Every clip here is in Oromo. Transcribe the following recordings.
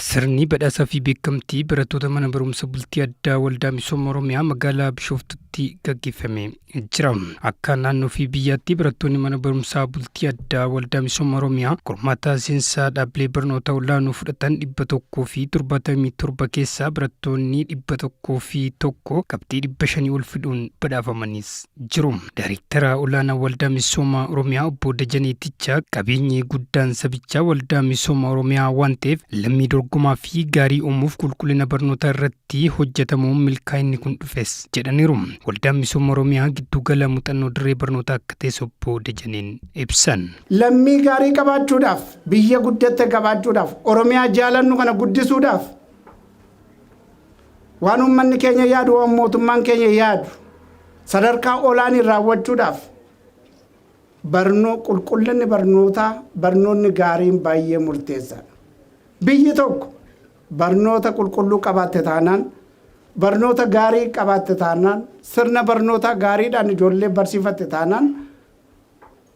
Sirni badhaasaa fi beekamtii barattoota mana barumsa bultii addaa waldaa misooma Oromiyaa magaalaa Bishooftutti gaggeeffamee jira. Akka naannoo fi biyyaatti barattoonni mana barumsaa bultii addaa waldaa misooma Oromiyaa qormaata seensaa dhaabbilee barnoota olaanoo fudhatan 177 keessaa barattoonni 101 qabxii 500 ol fiduun badhaafamanis jiru. Daayireektara olaanaa waldaa misooma Oromiyaa obbo Dajanee Tichaa qabeenyi guddaan sabichaa waldaa misooma Oromiyaa waan ta'eef lammii dorgomaa fi gaarii uumuuf qulqullina barnootaa irratti hojjetamuun milkaa'inni kun dhufes jedhaniiru. Waldaan misooma Oromiyaa giddugala muuxannoo dirree barnootaa akka ta'e obbo Dajaneen ibsan. Lammii gaarii qabaachuudhaaf, biyya guddatte qabaachuudhaaf, Oromiyaa jaalannu kana guddisuudhaaf waan uummanni keenya yaadu, waan mootummaan keenya yaadu sadarkaa olaanii raawwachuudhaaf qulqullinni barnoonni gaariin baay'ee murteessaadha. Biyyi tokko barnoota qulqulluu qabaatte taanaan, barnoota gaarii qabaatte taanaan, sirna barnootaa gaariidhaan ijoollee barsiifatte taanaan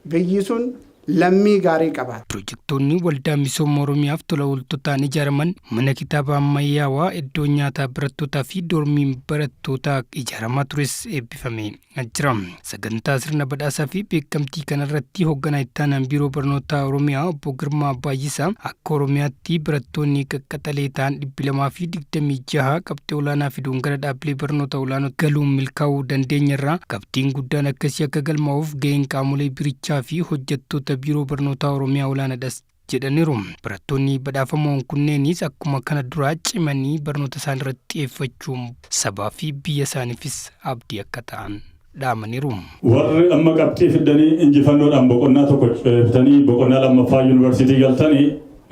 biyyi sun lammii gaarii qabaata. Pirojektoonni waldaa misooma Oromiyaaf tola ooltotaan ijaaraman mana kitaaba ammayyaawaa, iddoo nyaataa barattootaa fi doormiin barattootaa ijaaramaa tures eebbifamee jira. Sagantaa sirna badhaasaa fi beekamtii kanarratti hoogganaa itti aanaan biiroo barnootaa Oromiyaa obbo Girmaa Baay'isaa akka Oromiyaatti barattoonni qaqqaxalee ta'an 226 qabxii olaanaa fiduun gara dhaabbilee barnoota olaanoo galuun milkaa'uu dandeenyerra. Qabxiin guddaan akkasii akka galmaa'uuf gaheen qaamolee birichaa fi hojjettoota biiroo barnootaa Oromiyaa olaanaadhas jedhaniiru. Barattoonni badhaafamoon kunneenis akkuma kana duraa cimanii barnoota isaanii irratti xiyyeeffachuun sabaa fi biyya isaaniifis abdii akka ta'an dhaamaniiru. Warri amma qabxii fidanii injifannoodhaan boqonnaa tokko fitanii boqonnaa lammaffaa yuunivarsiitii galtanii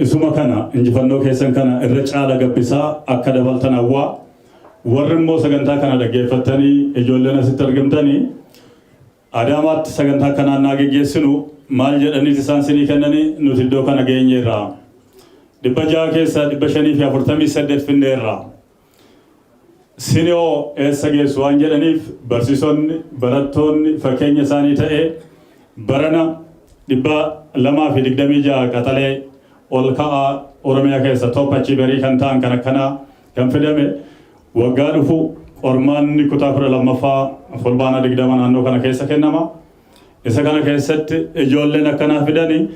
isuma kana injifannoo keessan kana irra caala gabbisaa akka dabaltan hawwaa. Warri immoo sagantaa kana dhaggeeffatanii ijoolleen asitti argamtanii Adaamaatti sagantaa kanaan naa geggeessinu maal jedhaniis isaan sinii kennanii nuti iddoo kana geenyeerra. 600 keessaa 548 finneerra. Sinoo eessa geessu waan jedhaniif barsiisonni barattoonni fakkeenya isaanii ta'ee barana 226 qaxalee ol ka'aa Oromiyaa keessa toppachi barii kan ta'an kan akkanaa kan fidame waggaa dhufu Ormaanni kutaa 12ffaa fulbaana 20 naannoo kana keessa kennama. Isa kana keessatti ijoolleen akkanaa fidanii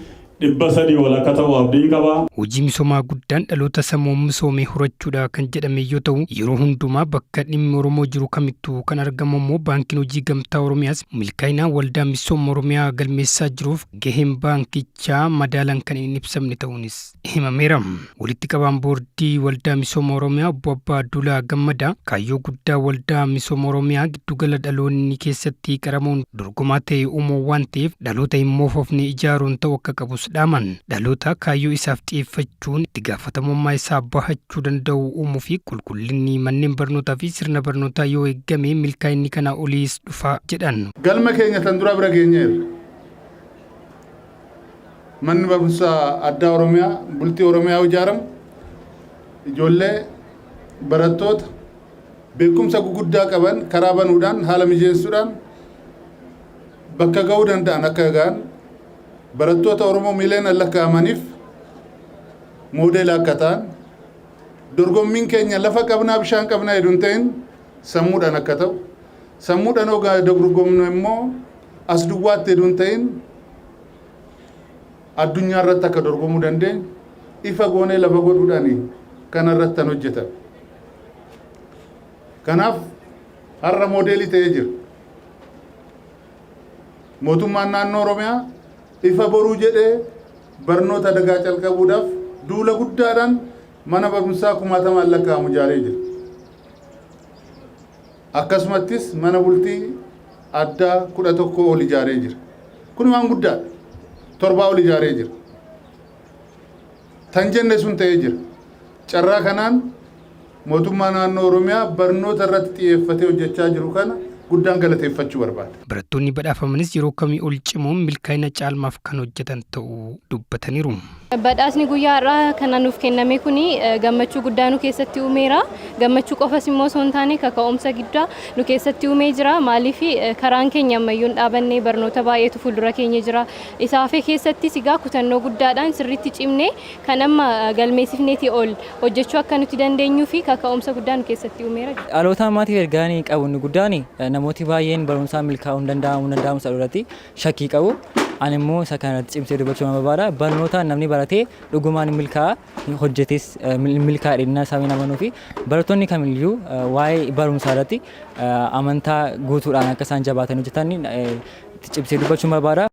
300 ol akka ta'u abdiin qaba. Hojii misoomaa guddaan dhaloota sammuu misoomee horachuudha kan jedhame yoo ta'u, yeroo hundumaa bakka dhimmi Oromoo jiru kamittuu kan argamu immoo baankiin hojii gamtaa Oromiyaas milkaa'ina waldaa misooma Oromiyaa galmeessaa jiruuf gaheen baankichaa madaalaan kan hin ibsamne ta'uunis himameera. Walitti qabaan boordii waldaa misooma Oromiyaa obbo Abbaa Duulaa Gammadaa kaayyoo guddaa waldaa misooma Oromiyaa giddugala dhaloonni keessatti qaramuun dorgomaa ta'e uumuu waan ta'eef dhaloota hin moofofne ijaaruun ta'u akka qabus dhaaman. Dhaloota kaayyoo isaaf xiyyeeffachuun itti gaafatamummaa isaa bahachuu danda'u uumuu fi qulqullinni manneen barnootaa fi sirna barnootaa yoo eegame milkaa'inni kana oliis dhufa jedhan. Galma keenya tan dura bira geenyeerra. Manni barumsaa addaa Oromiyaa bultii Oromiyaa ijaaramu ijoollee barattoota beekumsa guguddaa qaban karaa banuudhaan haala mijeessuudhaan bakka ga'uu danda'an akka ga'an barattoota Oromoo miiliyoona lakkaa'amaniif moodeela akka ta'an dorgommiin keenya lafa qabnaa bishaan qabnaa hedduun ta'in sammuudhaan akka ta'u sammuudhaan ogaa dorgomnu immoo as duwwaatti hedduun ta'in addunyaa irratti akka dorgomuu dandeenyu ifa goonee lafa godhuudhaan kana irratti hojjetan. Kanaaf har'a moodeelii ta'ee jira. Mootummaan naannoo Oromiyaa ifa boruu jedhee barnoota dagaa calqabuudhaaf duula guddaadhaan mana barumsaa 60 lakkaa'amu ijaaree jira. Akkasumattis mana bultii addaa 11 ol ijaaree jira. Kun waan guddaadha. 7 ol ijaaree jira. Tan jenne sun ta'ee jira. Carraa kanaan mootummaa naannoo Oromiyaa barnoota irratti xiyyeeffatee hojjechaa jiru kana guddaan galateeffachuu barbaada. Barattoonni badhaafamanis yeroo kamii ol cimuun milkaa'ina caalmaaf kan hojjetan ta'uu dubbataniiru. Badhaasni guyyaa har'aa kan nuuf kenname kuni gammachuu guddaa nu keessatti uumeera. Gammachuu qofas immoo osoo hin taane kaka'umsa guddaa nu keessatti uumee jira. Maaliif karaan keenya ammayyuu dhaabannee barnoota baay'eetu fuuldura keenya jira. Isaafee keessattis egaa kutannoo guddaadhaan sirriitti cimnee kan amma galmeessifneetii ol hojjechuu akka nuti dandeenyuu fi kaka'umsa guddaa nu keessatti uumeera. Dhaloota ammaatiif ergaan qabu inni guddaan namooti baay'een barumsaan milkaa'uu hin danda'amu irratti shakkii qabu. Ani immoo isa kanatti cimsee dubbachuu barbaada. Barnootaan namni baratee dhugumaan milkaa'a hojjetes milkaa'ina isaa amanuu fi barattoonni kamiyyuu waa'ee barumsaa irratti amantaa guutuudhaan akka isaan jabaatan hojjetan cimsee dubbachuu barbaada.